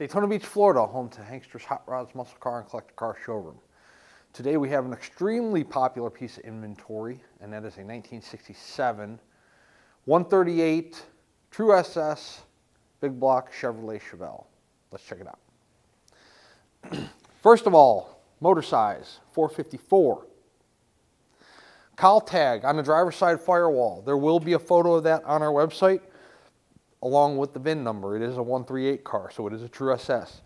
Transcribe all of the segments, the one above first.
Daytona Beach, Florida, home to Hanksters Hot Rods, Muscle Car, and Collector Car Showroom. Today we have an extremely popular piece of inventory, and that is a 1967 138 True SS Big Block Chevrolet Chevelle. Let's check it out. First of all, motor size, 454. Cowl tag on the driver's side firewall. There will be a photo of that on our website, along with the VIN number. It is a 138 car, so it is a true SS.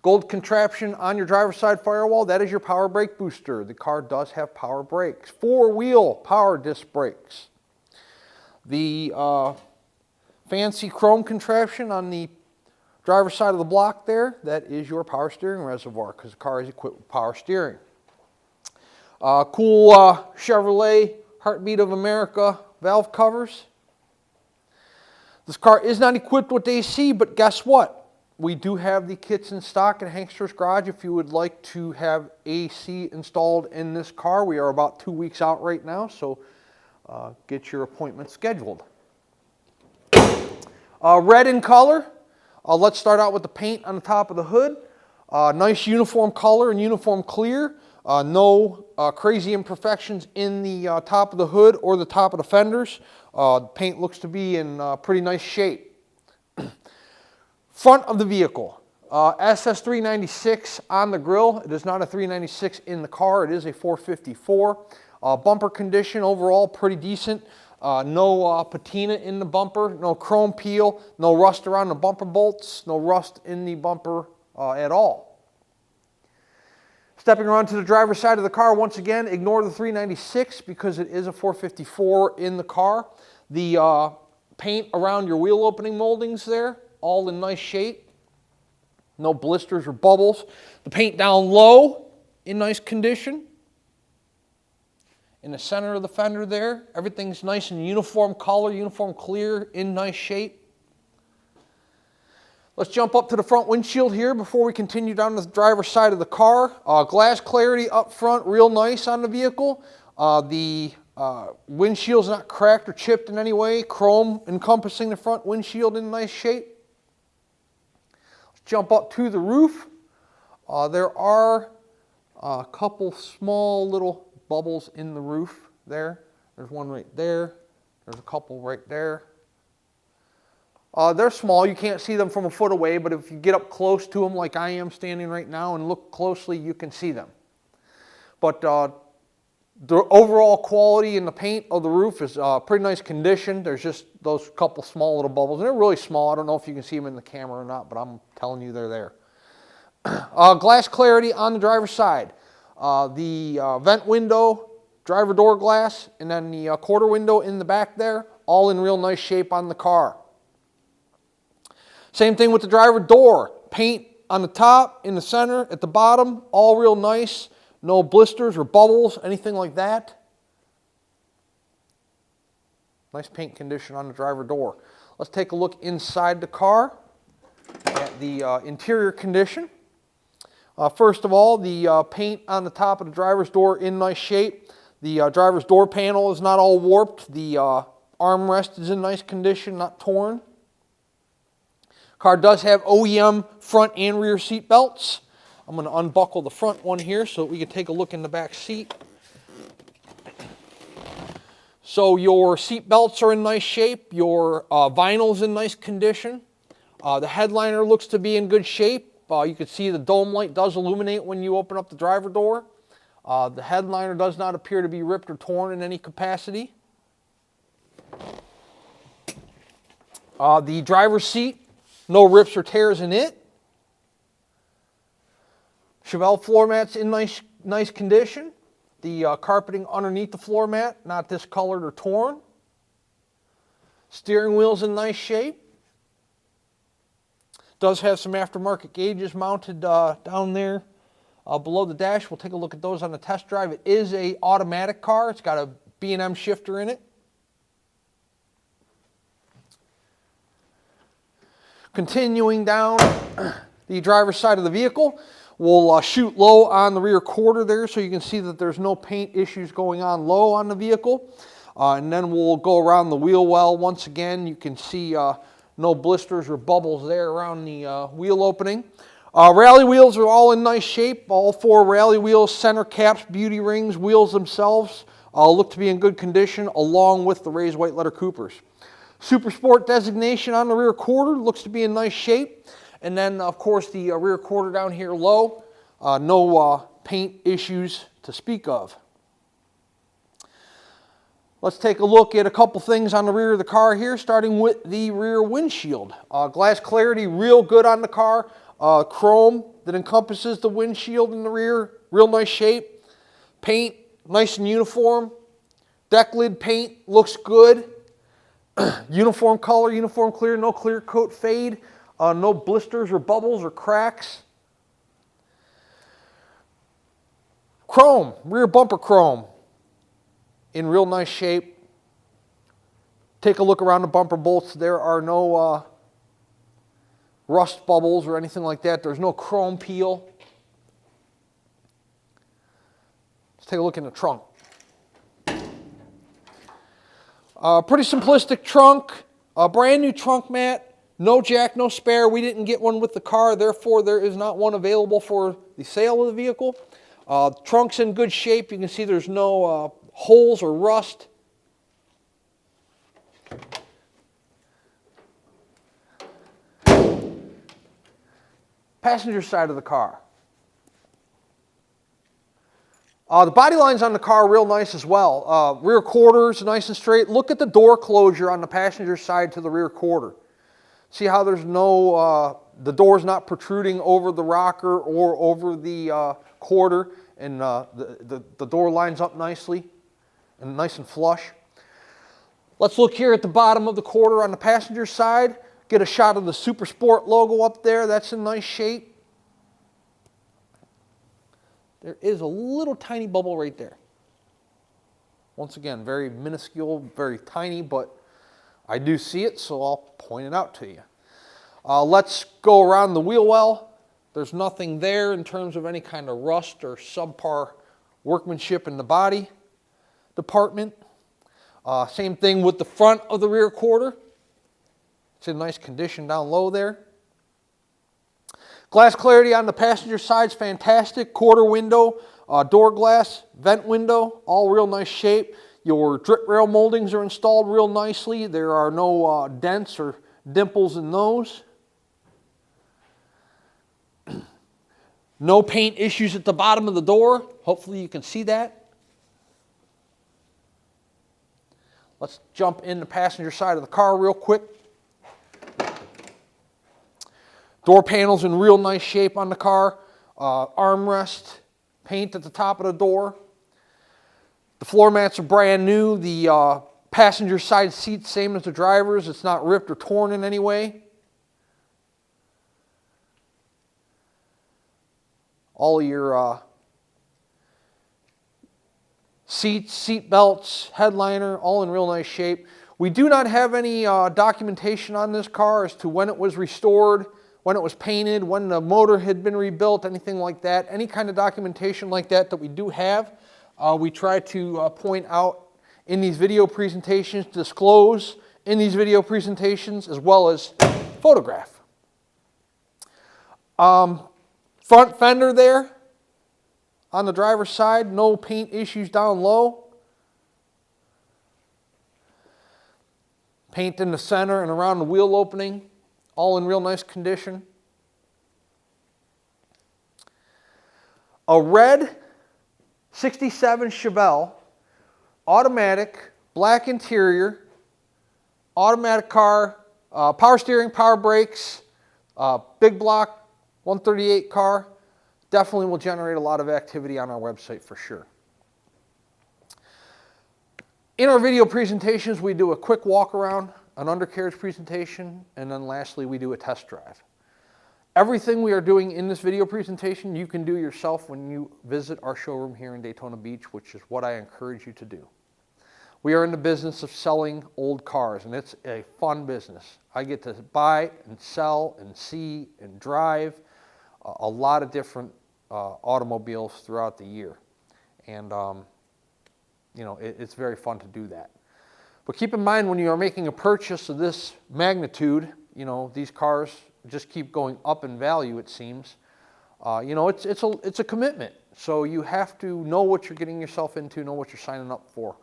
Gold contraption on your driver's side firewall, that is your power brake booster. The car does have power brakes. 4-wheel power disc brakes. The fancy chrome contraption on the driver's side of the block there, that is your power steering reservoir because the car is equipped with power steering. Cool Chevrolet Heartbeat of America valve covers. This car is not equipped with AC, but guess what? We do have the kits in stock at Hanksters Garage if you would like to have AC installed in this car. We are about 2 weeks out right now, so get your appointment scheduled. Red in color. Let's start out with the paint on the top of the hood. Nice uniform color and uniform clear. No crazy imperfections in the top of the hood or the top of the fenders. The paint looks to be in pretty nice shape. Front of the vehicle, SS 396 on the grille. It is not a 396 in the car. It is a 454. Bumper condition overall pretty decent. No patina in the bumper, no chrome peel, no rust around the bumper bolts, no rust in the bumper at all. Stepping around to the driver's side of the car, once again, ignore the 396 because it is a 454 in the car. The paint around your wheel opening moldings there, all in nice shape. No blisters or bubbles. The paint down low, in nice condition. In the center of the fender there, everything's nice and uniform color, uniform clear, in nice shape. Let's jump up to the front windshield here before we continue down the driver's side of the car. Glass clarity up front, real nice on the vehicle. The windshield's not cracked or chipped in any way. Chrome encompassing the front windshield in nice shape. Let's jump up to the roof. There are a couple small little bubbles in the roof there. There's one right there. There's a couple right there. They're small. You can't see them from a foot away, but if you get up close to them like I am standing right now and look closely, you can see them. But the overall quality in the paint of the roof is pretty nice condition. There's just those couple small little bubbles, and they're really small. I don't know if you can see them in the camera or not, but I'm telling you they're there. Glass clarity on the driver's side. The vent window, driver door glass, and then the quarter window in the back there, all in real nice shape on the car. Same thing with the driver door. Paint on the top, in the center, at the bottom, all real nice. No blisters or bubbles, anything like that. Nice paint condition on the driver door. Let's take a look inside the car at the interior condition. First of all, the paint on the top of the driver's door in nice shape. The driver's door panel is not all warped. The armrest is in nice condition, not torn. Car does have OEM front and rear seat belts. I'm going to unbuckle the front one here so that we can take a look in the back seat. So your seat belts are in nice shape. Your vinyl's in nice condition. The headliner looks to be in good shape. You can see the dome light does illuminate when you open up the driver door. The headliner does not appear to be ripped or torn in any capacity. The driver's seat, no rips or tears in it. Chevelle floor mat's in nice condition. The carpeting underneath the floor mat, not discolored or torn. Steering wheel's in nice shape. Does have some aftermarket gauges mounted down there below the dash. We'll take a look at those on the test drive. It is an automatic car. It's got a B&M shifter in it. Continuing down the driver's side of the vehicle, we'll shoot low on the rear quarter there so you can see that there's no paint issues going on low on the vehicle. And then we'll go around the wheel well once again. You can see No blisters or bubbles there around the wheel opening. Rally wheels are all in nice shape. All 4 rally wheels, center caps, beauty rings, wheels themselves look to be in good condition, along with the raised white letter Coopers. Super Sport designation on the rear quarter looks to be in nice shape. And then, of course, the rear quarter down here low. No paint issues to speak of. Let's take a look at a couple things on the rear of the car here, starting with the rear windshield. Glass clarity real good on the car. Chrome that encompasses the windshield in the rear, real nice shape. Paint, nice and uniform. Deck lid paint looks good. Uniform color, uniform clear, no clear coat fade. No blisters or bubbles or cracks. Chrome, rear bumper chrome, in real nice shape. Take a look around the bumper bolts. There are no rust bubbles or anything like that. There's no chrome peel. Let's take a look in the trunk. Pretty simplistic trunk. A brand new trunk mat. No jack, no spare. We didn't get one with the car, therefore there is not one available for the sale of the vehicle. Trunk's in good shape. You can see there's no holes or rust. Passenger side of the car. The body lines on the car are real nice as well. Rear quarters nice and straight. Look at the door closure on the passenger side to the rear quarter. See how there's no, the door's not protruding over the rocker or over the quarter, and the door lines up nicely and nice and flush. Let's look here at the bottom of the quarter on the passenger side. Get a shot of the Super Sport logo up there. That's in nice shape. There is a little tiny bubble right there. Once again, very minuscule, very tiny, but I do see it, so I'll point it out to you. Let's go around the wheel well. There's nothing there in terms of any kind of rust or subpar workmanship in the body department. Same thing with the front of the rear quarter. It's in nice condition down low there. Glass clarity on the passenger side is fantastic. Quarter window, door glass, vent window, all real nice shape. Your drip rail moldings are installed real nicely. There are no dents or dimples in those. No paint issues at the bottom of the door. Hopefully you can see that. Let's jump in the passenger side of the car real quick. Door panels in real nice shape on the car. Armrest paint at the top of the door. The floor mats are brand new. The passenger side seat same as the driver's. It's not ripped or torn in any way. All your seats, seat belts, headliner, all in real nice shape. We do not have any documentation on this car as to when it was restored, when it was painted, when the motor had been rebuilt, anything like that. Any kind of documentation like that that we do have, we try to point out in these video presentations, disclose in these video presentations, as well as photograph. Front fender there on the driver's side, no paint issues down low. Paint in the center and around the wheel opening, all in real nice condition. A red 67 Chevelle, automatic, black interior, automatic car, power steering, power brakes, big block 138 car. Definitely will generate a lot of activity on our website for sure. In our video presentations, we do a quick walk around, an undercarriage presentation, and then lastly, we do a test drive. Everything we are doing in this video presentation, you can do yourself when you visit our showroom here in Daytona Beach, which is what I encourage you to do. We are in the business of selling old cars, and it's a fun business. I get to buy and sell and see and drive a lot of different automobiles throughout the year. And, you know, it's very fun to do that. But keep in mind, when you are making a purchase of this magnitude, You know, these cars just keep going up in value, it seems. You know, it's a commitment. So you have to know what you're getting yourself into, know what you're signing up for.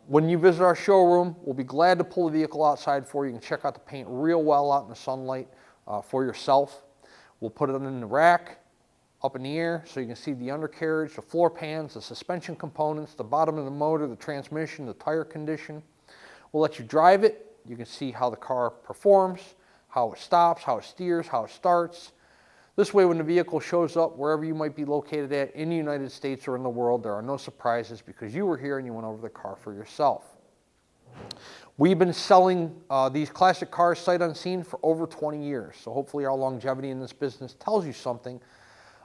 When you visit our showroom, we'll be glad to pull the vehicle outside for you. You can check out the paint real well out in the sunlight for yourself. We'll put it in the rack, up in the air, so you can see the undercarriage, the floor pans, the suspension components, the bottom of the motor, the transmission, the tire condition. We'll let you drive it. You can see how the car performs, how it stops, how it steers, how it starts. This way, when the vehicle shows up wherever you might be located at in the United States or in the world, there are no surprises because you were here and you went over the car for yourself. We've been selling these classic cars sight unseen for over 20 years. So hopefully our longevity in this business tells you something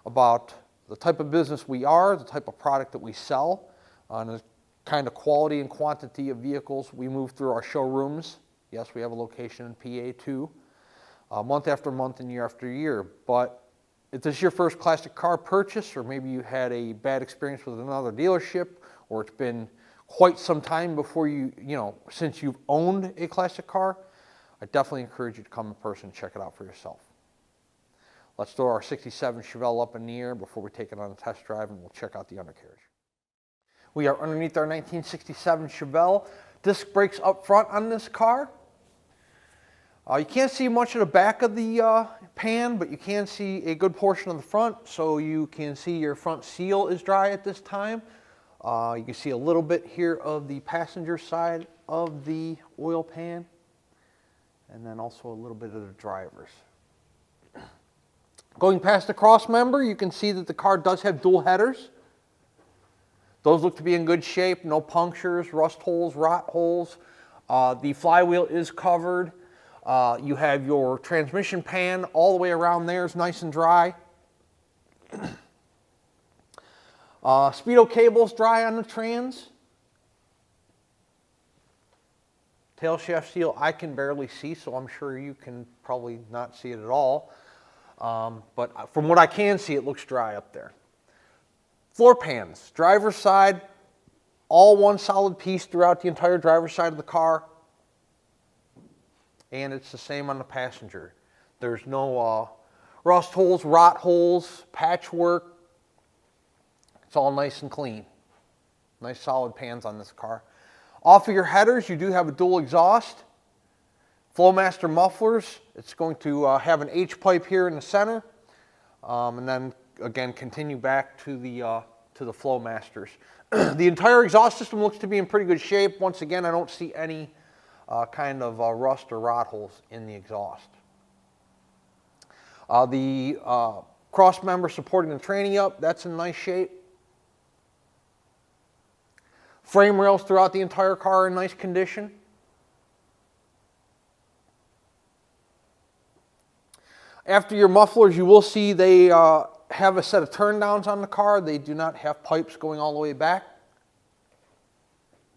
about the type of business we are, the type of product that we sell, and the kind of quality and quantity of vehicles we move through our showrooms. Yes, we have a location in PA too, month after month and year after year. But if this is your first classic car purchase, or maybe you had a bad experience with another dealership, or it's been quite some time before since you've owned a classic car, I definitely encourage you to come in person and check it out for yourself. Let's throw our 67 Chevelle up in the air before we take it on a test drive, and we'll check out the undercarriage. We are underneath our 1967 Chevelle. Disc brakes up front on this car. You can't see much of the back of the pan, but you can see a good portion of the front, so you can see your front seal is dry at this time. You can see a little bit here of the passenger side of the oil pan, and then also a little bit of the driver's. Going past the cross member, you can see that the car does have dual headers. Those look to be in good shape, no punctures, rust holes, rot holes. The flywheel is covered. You have your transmission pan all the way around there is nice and dry. Speedo cable's dry on the trans. Tail shaft seal I can barely see, so I'm sure you can probably not see it at all. But from what I can see, it looks dry up there. Floor pans, driver's side, all one solid piece throughout the entire driver's side of the car. And it's the same on the passenger. There's no rust holes, rot holes, patchwork. It's all nice and clean. Nice solid pans on this car. Off of your headers, you do have a dual exhaust. Flowmaster mufflers. It's going to have an H pipe here in the center. And then again continue back to the Flowmasters. The entire exhaust system looks to be in pretty good shape. Once again, I don't see any kind of rust or rot holes in the exhaust. The cross member supporting the tranny up, that's in nice shape. Frame rails throughout the entire car are in nice condition. After your mufflers, you will see they have a set of turn downs on the car. They do not have pipes going all the way back.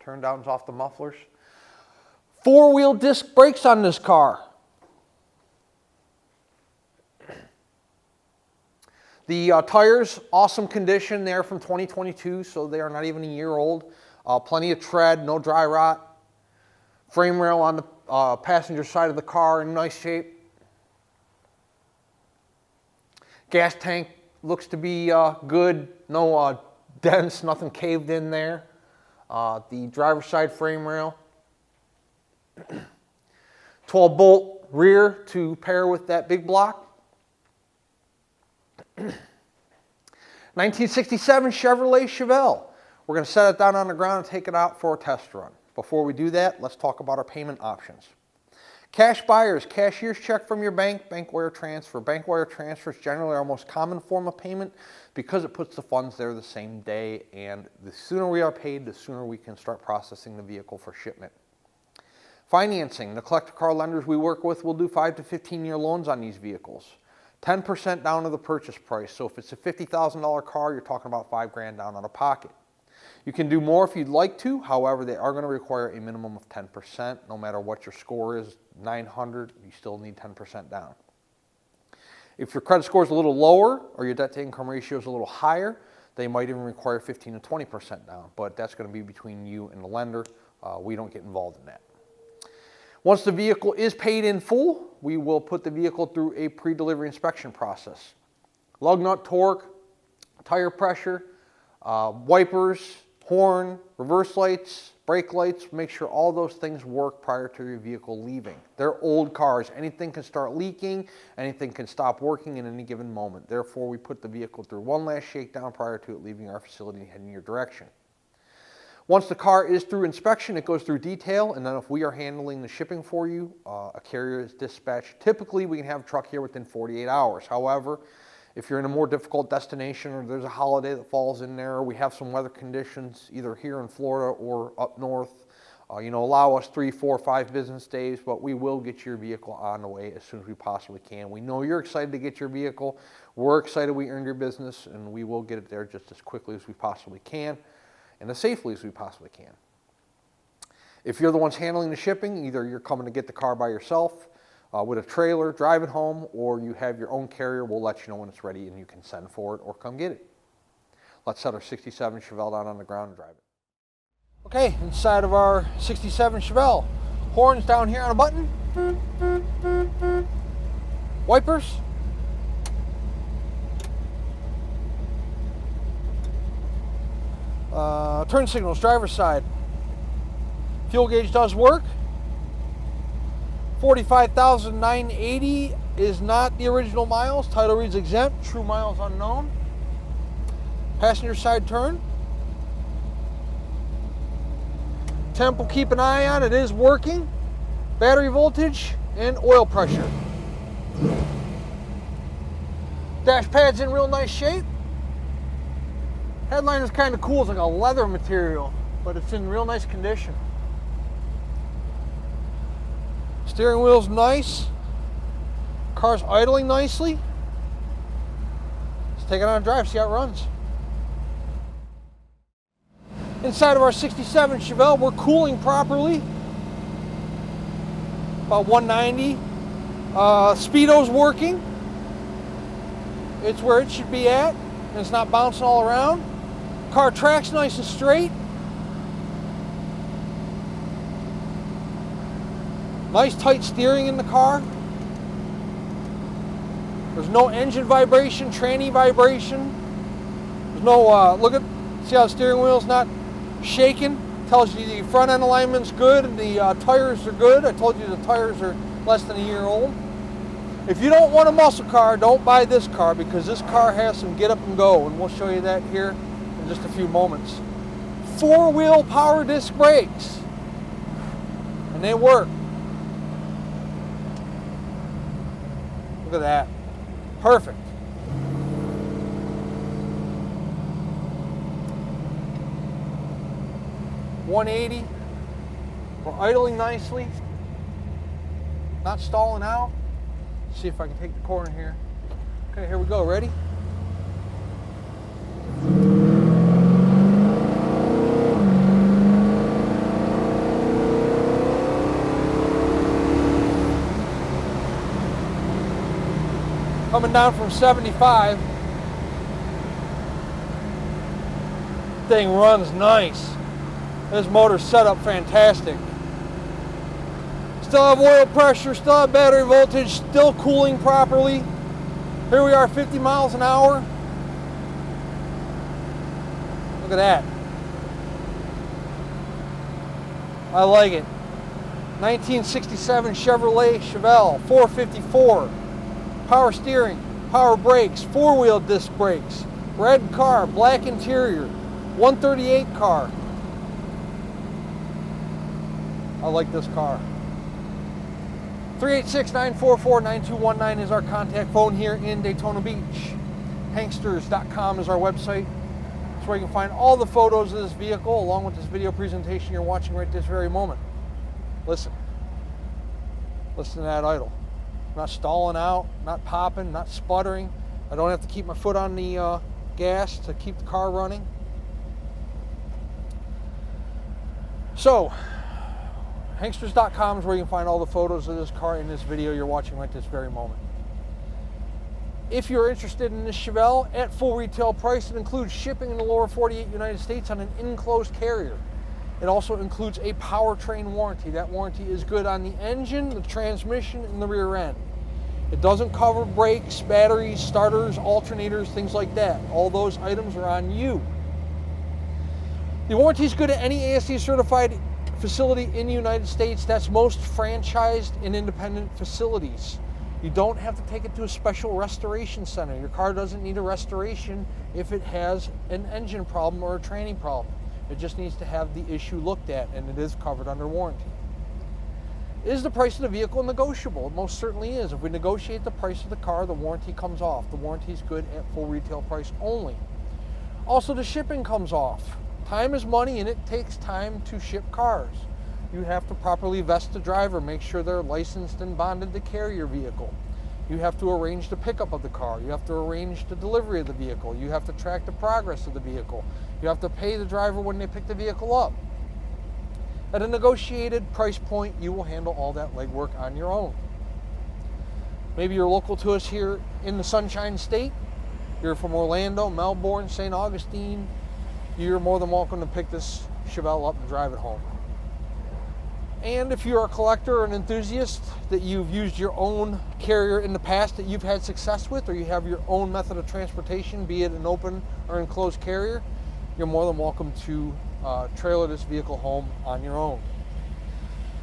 Turn downs off the mufflers. Four-wheel disc brakes on this car. The tires, awesome condition. They're from 2022, so they are not even a year old. Plenty of tread, no dry rot. Frame rail on the passenger side of the car in nice shape. Gas tank looks to be good. No dents, nothing caved in there. The driver's side frame rail. 12-bolt rear to pair with that big block. 1967 Chevrolet Chevelle. We're going to set it down on the ground and take it out for a test run. Before we do that, let's talk about our payment options. Cash buyers, cashier's check from your bank, bank wire transfer. Bank wire transfer is generally our most common form of payment because it puts the funds there the same day, and the sooner we are paid, the sooner we can start processing the vehicle for shipment. Financing, the collector car lenders we work with will do 5 to 15-year loans on these vehicles. 10% down to the purchase price. So if it's a $50,000 car, you're talking about $5 grand down out of pocket. You can do more if you'd like to. However, they are going to require a minimum of 10%. No matter what your score is, 900, you still need 10% down. If your credit score is a little lower or your debt to income ratio is a little higher, they might even require 15 to 20% down. But that's going to be between you and the lender. We don't get involved in that. Once the vehicle is paid in full, we will put the vehicle through a pre-delivery inspection process. Lug nut torque, tire pressure, wipers, horn, reverse lights, brake lights, make sure all those things work prior to your vehicle leaving. They're old cars. Anything can start leaking, anything can stop working at any given moment. Therefore, we put the vehicle through one last shakedown prior to it leaving our facility and heading your direction. Once the car is through inspection, it goes through detail, and then if we are handling the shipping for you, a carrier is dispatched. Typically, we can have a truck here within 48 hours. However, if you're in a more difficult destination or there's a holiday that falls in there, or we have some weather conditions either here in Florida or up north, allow us 3, 4, 5 business days, but we will get your vehicle on the way as soon as we possibly can. We know you're excited to get your vehicle. We're excited we earned your business, and we will get it there just as quickly as we possibly can and as safely as we possibly can. If you're the ones handling the shipping, either you're coming to get the car by yourself with a trailer, drive it home, or you have your own carrier, we'll let you know when it's ready and you can send for it or come get it. Let's set our 67 Chevelle down on the ground and drive it. Okay, inside of our 67 Chevelle. Horns down here on a button. Wipers. Turn signals, driver's side. Fuel gauge does work. 45,980 is not the original miles. Title reads exempt, true miles unknown. Passenger side turn. Temp will keep an eye on, it is working. Battery voltage and oil pressure. Dash pad's in real nice shape. Headliner is kind of cool, it's like a leather material, but it's in real nice condition. Steering wheel's nice. Car's idling nicely. Let's take it on a drive, see how it runs. Inside of our 67 Chevelle, we're cooling properly. About 190. Speedo's working. It's where it should be at, and it's not bouncing all around. Car tracks nice and straight. Nice tight steering in the car. There's no engine vibration, tranny vibration. There's no, see how the steering wheel's not shaking? Tells you the front end alignment's good and the tires are good. I told you the tires are less than a year old. If you don't want a muscle car, don't buy this car, because this car has some get up and go, and we'll show you that here in just a few moments. 4-wheel power disc brakes, and they work. Look at that. Perfect. $180. We're idling nicely. Not stalling out. Let's see if I can take the corner here. Okay, here we go. Ready? Coming down from 75. Thing runs nice. This motor's set up fantastic. Still have oil pressure, still have battery voltage, still cooling properly. Here we are, 50 miles an hour. Look at that. I like it. 1967 Chevrolet Chevelle 454. Power steering, power brakes, 4-wheel disc brakes, red car, black interior, 138 car. I like this car. 386-944-9219 is our contact phone here in Daytona Beach. Hanksters.com is our website. That's where you can find all the photos of this vehicle along with this video presentation you're watching right this very moment. Listen. Listen to that idle. Not stalling out, not popping, not sputtering. I don't have to keep my foot on the gas to keep the car running. So, Hanksters.com is where you can find all the photos of this car in this video you're watching right this very moment. If you're interested in this Chevelle at full retail price, it includes shipping in the lower 48 United States on an enclosed carrier. It also includes a powertrain warranty. That warranty is good on the engine, the transmission, and the rear end. It doesn't cover brakes, batteries, starters, alternators, things like that. All those items are on you. The warranty is good at any ASE certified facility in the United States. That's most franchised and independent facilities. You don't have to take it to a special restoration center. Your car doesn't need a restoration if it has an engine problem or a tranny problem. It just needs to have the issue looked at, and it is covered under warranty. Is the price of the vehicle negotiable? It most certainly is. If we negotiate the price of the car, the warranty comes off. The warranty is good at full retail price only. Also, the shipping comes off. Time is money, and it takes time to ship cars. You have to properly vest the driver, make sure they're licensed and bonded to carry your vehicle. You have to arrange the pickup of the car. You have to arrange the delivery of the vehicle. You have to track the progress of the vehicle. You have to pay the driver when they pick the vehicle up. At a negotiated price point, you will handle all that legwork on your own. Maybe you're local to us here in the Sunshine State. You're from Orlando, Melbourne, St. Augustine. You're more than welcome to pick this Chevelle up and drive it home. And if you're a collector or an enthusiast, that you've used your own carrier in the past that you've had success with, or you have your own method of transportation, be it an open or enclosed carrier, you're more than welcome to trailer this vehicle home on your own.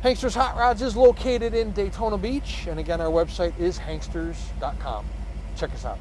Hanksters Hot Rods is located in Daytona Beach, and again, our website is hanksters.com. Check us out.